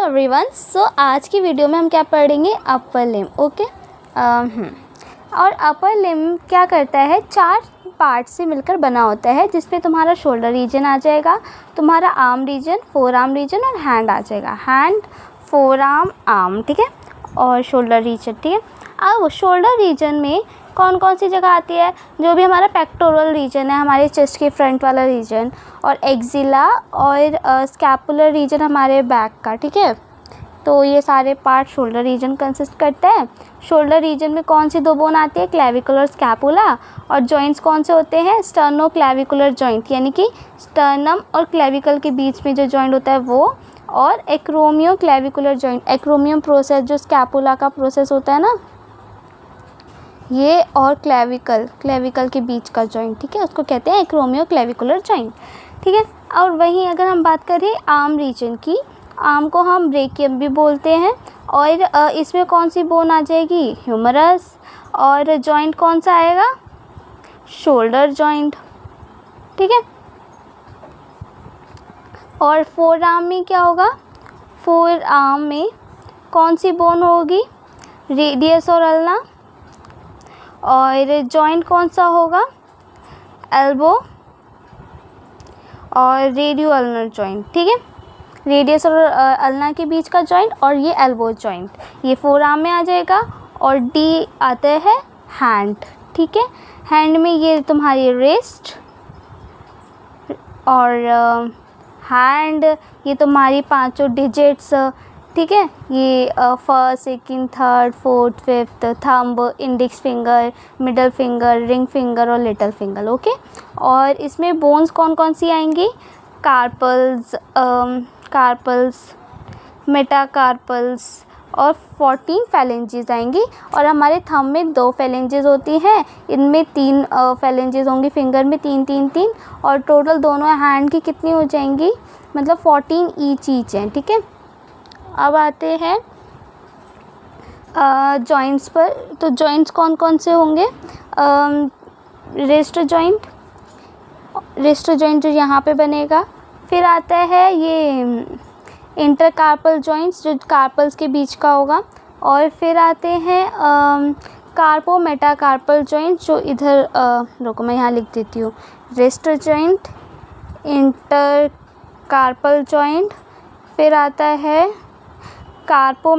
Everyone, सो आज की video में हम क्या पढ़ेंगे, अपर लिम्ब। ओके। और अपर लिम्ब क्या करता है, 4 पार्ट से मिलकर बना होता है, जिसमें तुम्हारा शोल्डर रीजन आ जाएगा, तुम्हारा arm region, forearm region और हैंड आ जाएगा। हैंड, फोर आर्म, आर्म, ठीक है, और शोल्डर रीजन, ठीक है। अब शोल्डर रीजन में कौन कौन सी जगह आती है, जो भी हमारा पेक्टोरल रीजन है, हमारे चेस्ट के फ्रंट वाला रीजन, और एक्जिला और स्कैपुलर रीजन हमारे बैक का, ठीक है। तो ये सारे पार्ट शोल्डर रीजन कंसिस्ट करते हैं। शोल्डर रीजन में कौन सी 2 बोन आती है, क्लेविकुलर, स्कैपुला, और जॉइंट्स कौन से होते हैं, स्टर्नो क्लेविकुलर जॉइंट, यानी कि स्टर्नम और क्लेविकल के बीच में जो जॉइंट होता है वो, और एक्रोमियो क्लेविकुलर जॉइंट, एक्रोमियम प्रोसेस जो स्कैपुला का प्रोसेस होता है ना ये, और क्लेविकल के बीच का जॉइंट, ठीक है, उसको कहते हैं एक्रोमियो क्लेविकुलर जॉइंट, ठीक है। और वहीं अगर हम बात करें आर्म रीजन की, आर्म को हम ब्रेकियम भी बोलते हैं, और इसमें कौन सी बोन आ जाएगी, ह्यूमरस, और जॉइंट कौन सा आएगा, शोल्डर जॉइंट, ठीक है। और फोर आर्म में क्या होगा, फोर आर्म में कौन सी बोन होगी, रेडियस और अल्ना, और जॉइंट कौन सा होगा, एल्बो और रेडियो अल्नर जॉइंट, ठीक है। रेडियस और अल्ना के बीच का जॉइंट और ये एल्बो जॉइंट, ये फोर आर्म में आ जाएगा। और डी आता है हैंड, ठीक है। हैंड में ये तुम्हारी रिस्ट, और हैंड ये तुम्हारी 5 डिजिट्स, ठीक है, ये first, second, third, fourth, fifth, thumb, index finger, middle finger, ring finger और लिटिल फिंगर, ओके। और इसमें बोन्स कौन कौन सी आएंगी, कार्पल्स, मेटाकार्पल्स और 14 फैलेंजेस आएंगी। और हमारे थंब में 2 फैलेंजेस होती हैं, इनमें 3 फैलेंजेस होंगी, फिंगर में 3 और टोटल दोनों हैंड की कितनी हो जाएंगी, मतलब 14 ईच हैं, ठीक है। अब आते हैं जॉइंट्स पर। तो जॉइंट्स कौन कौन से होंगे, रिस्ट जॉइंट जो यहाँ पे बनेगा, फिर आता है ये इंटरकार्पल जॉइंट्स जो कार्पल्स के बीच का होगा, और फिर आते हैं कार्पो मेटाकार्पल जॉइंट जो इधर रुको मैं यहाँ लिख देती हूँ, रिस्ट जॉइंट, इंटरकार्पल जॉइंट, फिर आता है कार्पो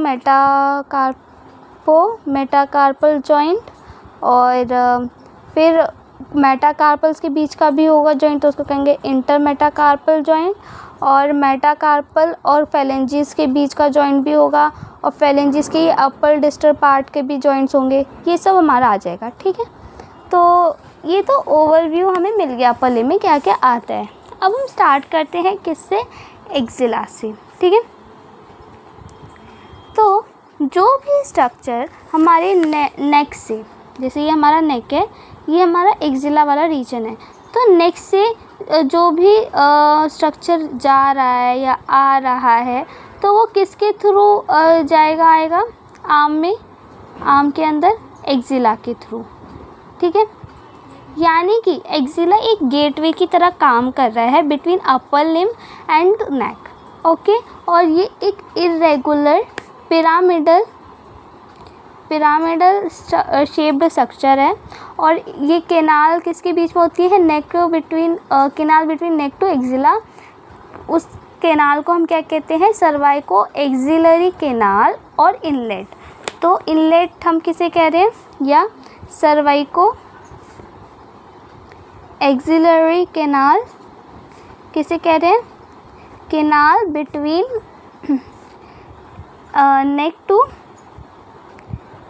मेटाकार्पल जॉइंट, और फिर मेटाकार्पल्स के बीच का भी होगा जॉइंट, तो उसको कहेंगे इंटरमेटाकार्पल जॉइंट, और मेटाकार्पल और फैलेंजिस के बीच का जॉइंट भी होगा, और फैलेंजिस के अपर डिस्टल पार्ट के भी जॉइंट्स होंगे, ये सब हमारा आ जाएगा, ठीक है। तो ये तो ओवरव्यू हमें मिल गया अपर लिम्ब में क्या क्या आता है। अब हम स्टार्ट करते हैं किससे, एक्जिला से, ठीक है। तो जो भी स्ट्रक्चर हमारे नेक से, जैसे ये हमारा नेक है, ये हमारा एक्जिला वाला रीजन है, तो नेक से जो भी स्ट्रक्चर जा रहा है या आ रहा है, तो वो किसके थ्रू आएगा, आर्म में, आर्म के अंदर एक्जिला के थ्रू, ठीक है। यानी कि एक्जिला एक गेटवे की तरह काम कर रहा है between upper limb and neck, okay. और ये एक इरेगुलर पिरामिडल शेप्ड स्ट्रक्चर है, और ये केनाल किसके बीच में होती है, canal between neck to axilla, उस केनाल को हम क्या कहते हैं, सर्वाइको एक्जिलरी केनाल और इनलेट। तो इनलेट हम किसे कह रहे हैं, या सर्वाइको एक्जिलरी केनाल किसे कह रहे हैं, canal between neck to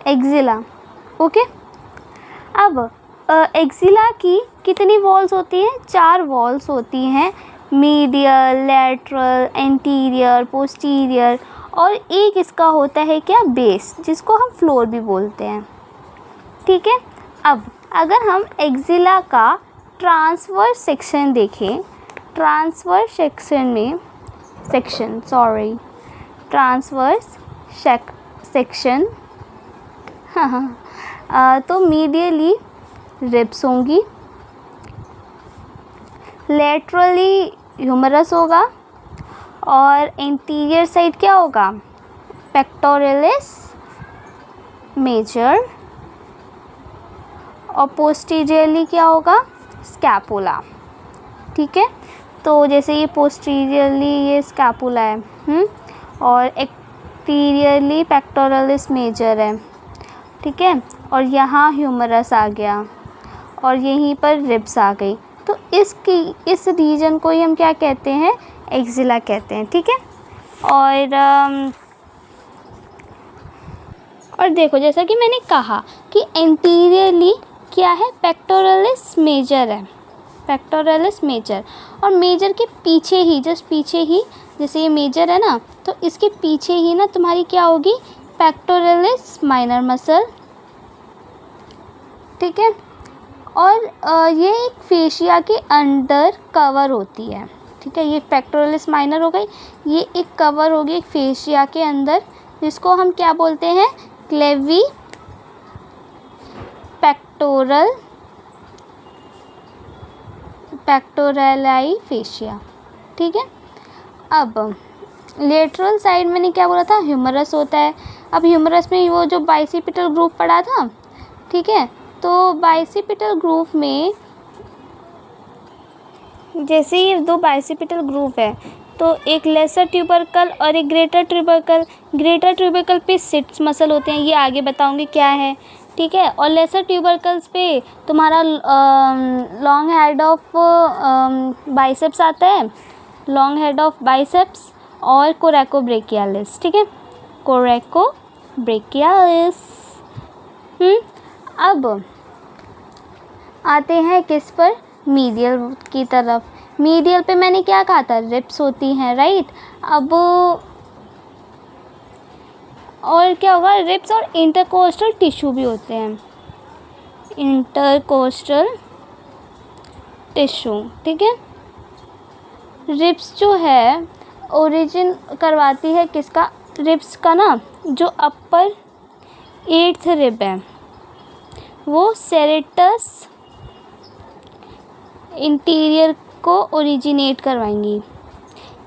axilla, okay. अब एक्जिला की कितनी वॉल्स होती हैं, 4 वॉल्स होती हैं, मीडियल, लैटरल, एंटीरियर, पोस्टीरियर, और एक इसका होता है क्या, बेस, जिसको हम फ्लोर भी बोलते हैं, ठीक है। अब अगर हम एक्जिला का ट्रांसवर्स सेक्शन देखें, ट्रांसवर्स सेक्शन तो मीडियली रिब्स होंगी, लेटरली ह्यूमरस होगा, और इंटीरियर साइड क्या होगा, पेक्टोरलिस मेजर, और पोस्टीरियरली क्या होगा, स्कैपुला। ठीक है, तो जैसे ये पोस्टीरियरली ये स्कैपुला है और एक्सटीरियरली पेक्टोरलिस मेजर है। ठीक है, और यहाँ ह्यूमरस आ गया और यहीं पर रिब्स आ गई। तो इस रीजन को ही हम क्या कहते हैं, एक्सिला कहते हैं। ठीक है, और देखो जैसा कि मैंने कहा कि एंटीरियरली क्या है, पेक्टोरलिस मेजर है, पेक्टोरलिस मेजर, और मेजर के पीछे ही, जस्ट पीछे ही, जैसे ये मेजर है ना, तो इसके पीछे ही ना तुम्हारी क्या होगी, पेक्टोरलिस माइनर मसल। ठीक है, और ये एक फेशिया के अंडर कवर होती है। ठीक है, ये पेक्टोरलिस माइनर हो गई, ये एक कवर होगी एक फेशिया के अंदर, जिसको हम क्या बोलते हैं, क्लेवी पेक्टोरली फेशिया। ठीक है, अब लेटरल साइड मैंने क्या बोला था, ह्यूमरस होता है। अब ह्यूमरस में वो जो बाइसिपिटल ग्रुप पड़ा था, ठीक है, तो बाइसिपिटल ग्रुप में जैसे ये दो बाइसिपिटल ग्रुप है, तो एक लेसर ट्यूबरकल और एक ग्रेटर ट्यूबरकल। ग्रेटर ट्यूबरकल पे 6 मसल होते हैं, ये आगे बताऊंगी क्या है। ठीक है, और लेसर ट्यूबरकल्स पे तुम्हारा लॉन्ग हेड ऑफ बाइसेप्स आता है, लॉन्ग हेड ऑफ बाइसेप्स और कोरेकोब्रेकियालिस। ठीक है, कोरेकोब्रेकियालिस। अब आते हैं किस पर, मीडियल की तरफ। मीडियल पे मैंने क्या कहा था, रिब्स होती हैं, राइट। अब और क्या होगा, रिब्स और इंटरकोस्टल टिश्यू भी होते हैं, इंटरकोस्टल टिश्यू। ठीक है, रिब्स जो है ओरिजिन करवाती है किसका, रिब्स का ना, जो अपर 8th रिब है वो सेरेटस इंटीरियर को ओरिजिनेट करवाएंगी,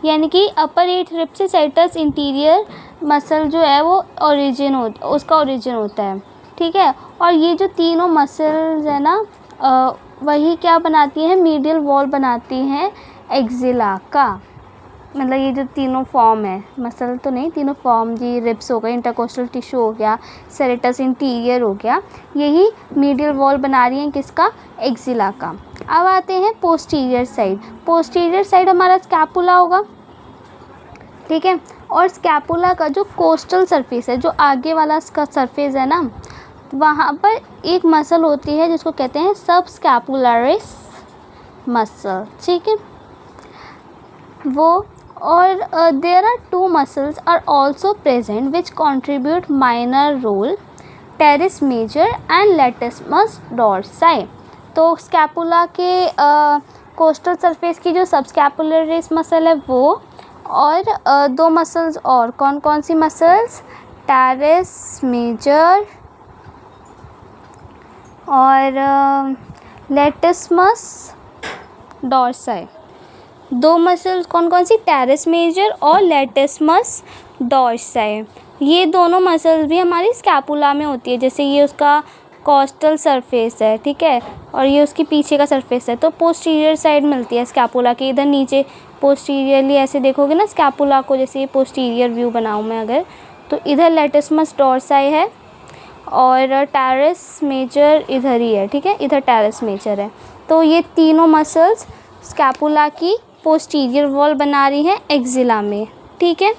यानी कि अपर 8th रिब से सेरेटस इंटीरियर मसल जो है वो उसका ओरिजिन होता है। ठीक है, और ये जो तीनों मसल्स है ना, वही क्या बनाती हैं, मीडियल वॉल बनाती हैं एक्सिला का। मतलब ये जो तीनों फॉर्म है, मसल तो नहीं, तीनों फॉर्म, जी रिब्स हो गए, इंटरकोस्टल टिश्यू हो गया, सेरेटस इंटीरियर हो गया, यही मीडियल वॉल बना रही हैं किसका, एक्सिला का। अब आते हैं पोस्टीरियर साइड। पोस्टीरियर साइड हमारा स्कैपुला होगा। ठीक है, और स्कैपुला का जो कोस्टल सरफेस है, जो आगे वाला इसका सरफेस है ना, वहाँ पर एक मसल होती है जिसको कहते हैं सब स्कैपुलरिस मसल। ठीक है, वो, और there are 2 muscles are also present which contribute minor role, teres major and latissimus dorsi. तो स्कैपुला के कोस्टल सरफेस की जो सब स्कैपुलरिस मसल है वो, और 2 मसल्स और, कौन कौन सी मसल्स, टेरिस मेजर और लेटिसिमस डोर्साई। 2 मसल्स कौन कौन सी, टेरिस मेजर और लेटिसिमस डोर्साई। ये दोनों मसल्स भी हमारी स्कैपुला में होती है। जैसे ये उसका कोस्टल सरफेस है, ठीक है, और ये उसकी पीछे का सरफेस है, तो पोस्टीरियर साइड मिलती है स्कैपुला के, इधर नीचे पोस्टीरियरली ऐसे देखोगे ना स्कैपुला को, जैसे ये पोस्टीरियर व्यू बनाऊँ मैं अगर, तो इधर लेटिसिमस डोर्साई है और टेरिस मेजर इधर ही है। ठीक है, इधर टेरिस मेजर है। तो ये तीनों मसल्स स्कैपुला की पोस्टीरियर वॉल बना रही हैं एक्सिला में। ठीक है,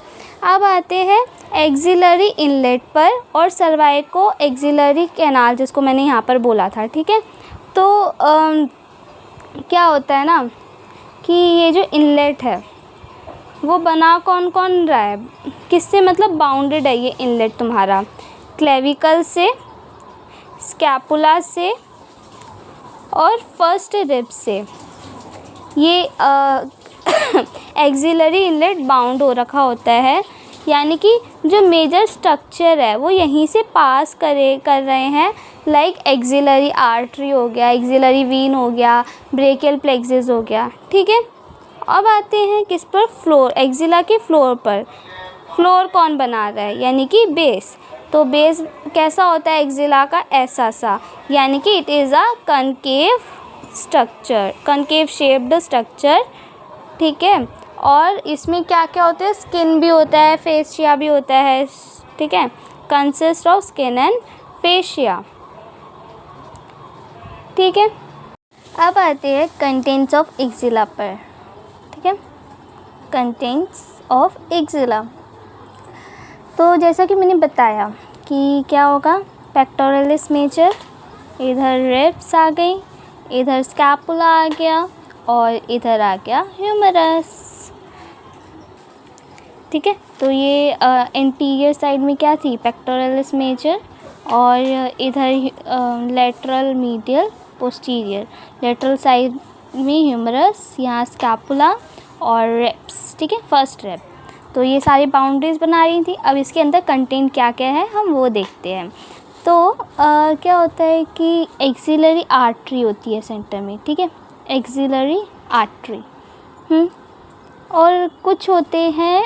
अब आते हैं एक्सिलरी इनलेट पर और सर्वाइको एक्सिलरी कैनाल, जिसको मैंने यहाँ पर बोला था। ठीक है, तो क्या होता है ना कि ये जो इनलेट है वो बना कौन कौन रहा है, किससे, मतलब बाउंडेड है ये इनलेट तुम्हारा, क्लेविकल से, स्कैपुला से और फर्स्ट रिब से। ये एक्सिलरी इनलेट बाउंड हो रखा होता है, यानी कि जो मेजर स्ट्रक्चर है वो यहीं से पास कर रहे हैं, लाइक एक्सिलरी आर्टरी हो गया, एक्सिलरी वीन हो गया, ब्रेकियल प्लेक्सस हो गया। ठीक है, अब आते हैं किस पर, फ्लोर, एक्जिला के फ्लोर पर। फ्लोर कौन बना रहा है, यानी कि बेस। तो बेस कैसा होता है एक्जिला का, ऐसा सा, यानी कि it is a concave structure, concave shaped structure, ठीक है। और इसमें क्या क्या होता है, स्किन भी होता है, फेशिया भी होता है, ठीक है, consist of skin and fascia, ठीक है। अब आते हैं कंटेंट्स ऑफ एक्जिला पर, ठीक है, कंटेंट्स ऑफ एक्जिला। तो जैसा कि मैंने बताया कि क्या होगा, पेक्टोरलिस मेजर, इधर रिब्स आ गई, इधर स्कैपुला आ गया और इधर आ गया ह्यूमरस, ठीक है। तो ये एंटीरियर साइड में क्या थी, पेक्टोरलिस मेजर, और इधर lateral medial posterior, lateral side में ह्यूमरस, यहाँ स्कैपुला और रिब्स, ठीक है, फर्स्ट रिब। तो ये सारी बाउंड्रीज बना रही थी। अब इसके अंदर कंटेंट क्या क्या है हम वो देखते हैं। तो क्या होता है कि एक्सिलरी आर्टरी होती है सेंटर में, ठीक है, एक्सिलरी आर्टरी, और कुछ होते हैं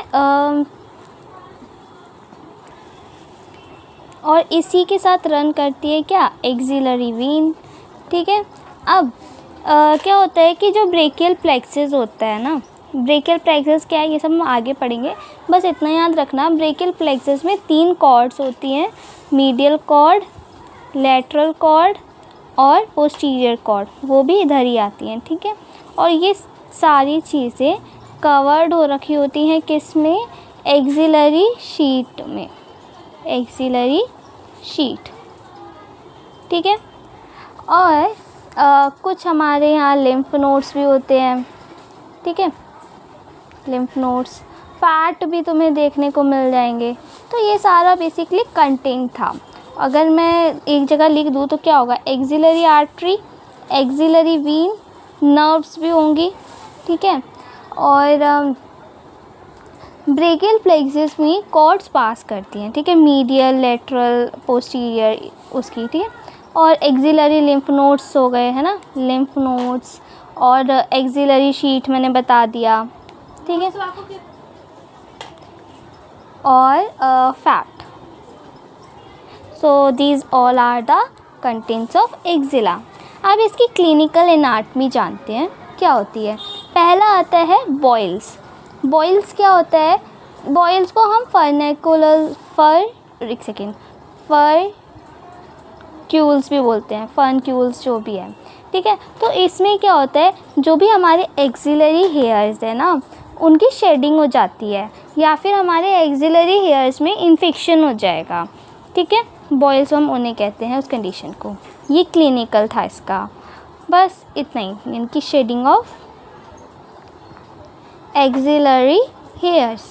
और इसी के साथ रन करती है क्या, एक्सिलरी वीन, ठीक है। अब क्या होता है कि जो ब्रेकियल प्लेक्सस होता है ना, ब्रेकियल प्लेक्सस क्या है ये सब हम आगे पढ़ेंगे, बस इतना याद रखना, ब्रेकियल प्लेक्सस में 3 कॉर्ड्स होती हैं, मीडियल कॉर्ड, लेटरल कॉर्ड और पोस्टीरियर कॉर्ड, वो भी इधर ही आती हैं, ठीक है। और ये सारी चीज़ें कवर्ड हो रखी होती हैं किस में, एक्सिलरी शीट में, एक्सिलरी शीट, ठीक है। और कुछ हमारे यहाँ लिम्फ नोड्स भी होते हैं, ठीक है, लिम्फ नोड्स, फैट भी तुम्हें देखने को मिल जाएंगे। तो ये सारा बेसिकली कंटेंट था। अगर मैं एक जगह लिख दूँ तो क्या होगा, axillary artery, axillary vein, nerves भी होंगी, ठीक है। और ब्रेकियल प्लेक्सस में कॉर्ड्स पास करती हैं, ठीक है, मीडियल, लेटरल, पोस्टीरियर उसकी, ठीक है। और एक्सिलरी लिम्फ नोड्स हो गए, है ना, लिम्फ नोड्स, और एक्सिलरी शीट मैंने बता दिया, ठीक है, और fat. So these all are the contents of axilla. अब इसकी क्लिनिकल एनाटमी जानते हैं क्या होती है। पहला आता है बॉइल्स। बॉइल्स क्या होता है, बॉइल्स को हम फर्क्यूल्स भी बोलते हैं, फर्नक्यूल्स जो भी है, ठीक है। तो इसमें क्या होता है, जो भी हमारे एक्सिलरी हेयर्स है ना, उनकी शेडिंग हो जाती है, या फिर हमारे एक्सिलरी हेयर्स में इन्फेक्शन हो जाएगा, ठीक है। बॉइल्स हम उन्हें कहते हैं उस कंडीशन को। ये क्लिनिकल था इसका, बस इतना ही, इनकी शेडिंग ऑफ एक्सिलरी हेयर्स,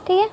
ठीक है।